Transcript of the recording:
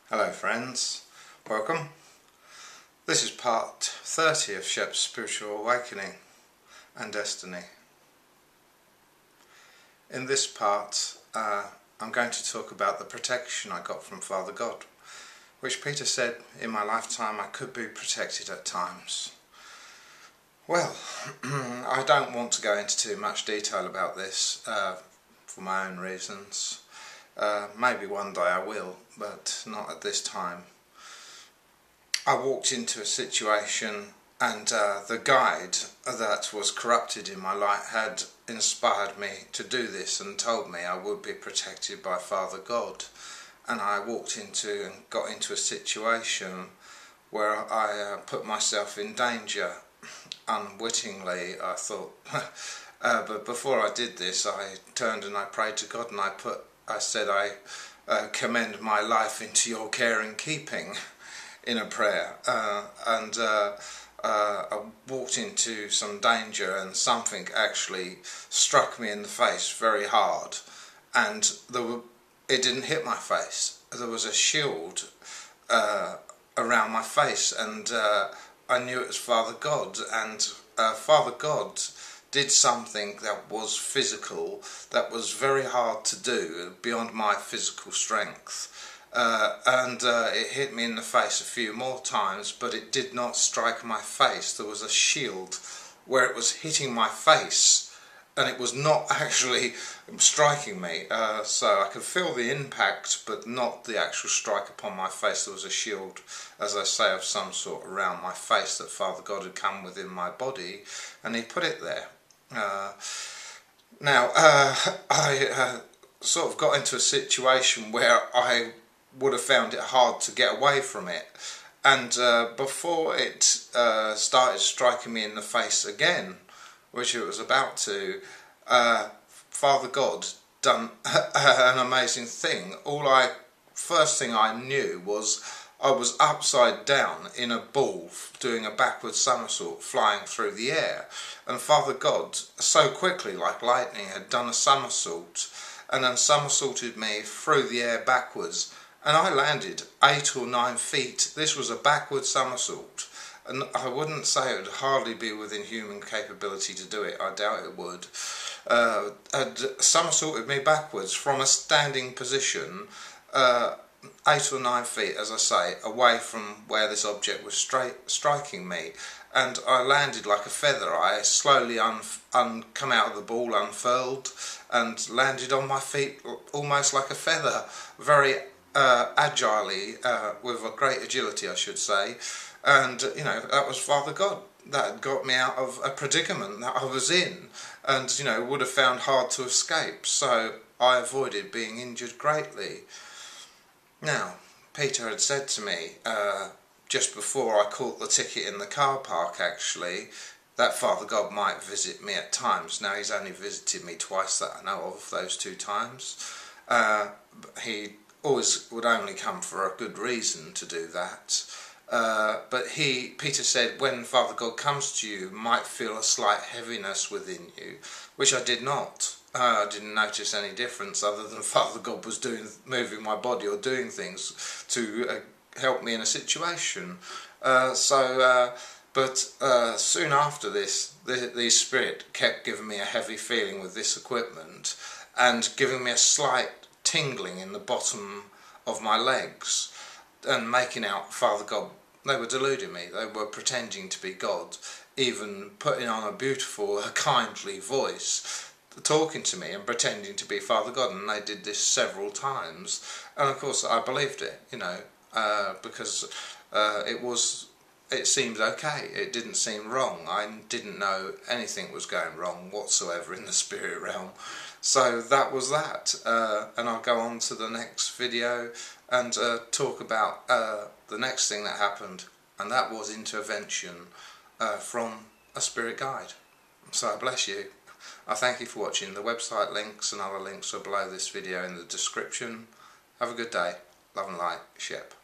Hello friends, welcome. This is part 30 of Shep's Spiritual Awakening and Destiny. In this part I'm going to talk about the protection I got from Father God, which Peter said in my lifetime I could be protected at times. Well, I don't want to go into too much detail about this for my own reasons. Maybe one day I will, but not at this time. I walked into a situation and the guide that was corrupted in my life had inspired me to do this and told me I would be protected by Father God. And I walked into and got into a situation where I put myself in danger unwittingly, I thought. But before I did this, I turned and I prayed to God, and I said I commend my life into your care and keeping in a prayer, and I walked into some danger, and something actually struck me in the face very hard, and it didn't hit my face. There was a shield around my face, and I knew it was Father God, and Father God did something that was physical, that was very hard to do, beyond my physical strength. And it hit me in the face a few more times, but it did not strike my face. There was a shield where it was hitting my face, and it was not actually striking me. So I could feel the impact, but not the actual strike upon my face. There was a shield, as I say, of some sort around my face that Father God had come within my body, and he put it there. Now, I sort of got into a situation where I would have found it hard to get away from it, and before it started striking me in the face again, which it was about to, Father God done an amazing thing. First thing I knew was I was upside down in a ball doing a backward somersault flying through the air, and Father God so quickly, like lightning, had done a somersault and then somersaulted me through the air backwards, and I landed 8 or 9 feet. This was a backward somersault, and I wouldn't say it would hardly be within human capability to do it. I doubt it would. Had somersaulted me backwards from a standing position 8 or 9 feet, as I say, away from where this object was striking me, and I landed like a feather. I slowly come out of the ball, unfurled, and landed on my feet almost like a feather, very agilely, with a great agility, I should say. And you know, that was Father God. That had got me out of a predicament that I was in, and you know, would have found hard to escape. So I avoided being injured greatly. Now, Peter had said to me, just before I caught the ticket in the car park actually, that Father God might visit me at times. Now, he's only visited me twice that I know of, those 2 times. He always would only come for a good reason to do that. But Peter said, when Father God comes to you, might feel a slight heaviness within you, which I did not. I didn't notice any difference other than Father God was moving my body or doing things to help me in a situation. But soon after this, the Spirit kept giving me a heavy feeling with this equipment, and giving me a slight tingling in the bottom of my legs, and making out Father God. They were deluding me. They were pretending to be God, even putting on a beautiful, kindly voice, talking to me and pretending to be Father God, and they did this several times, and of course I believed it, you know, because it seemed okay. It didn't seem wrong. I didn't know anything was going wrong whatsoever in the spirit realm. So that was that, and I'll go on to the next video and talk about the next thing that happened, and that was intervention from a spirit guide. So I bless you. I thank you for watching. The website links and other links are below this video in the description. Have a good day. Love and light, Shep.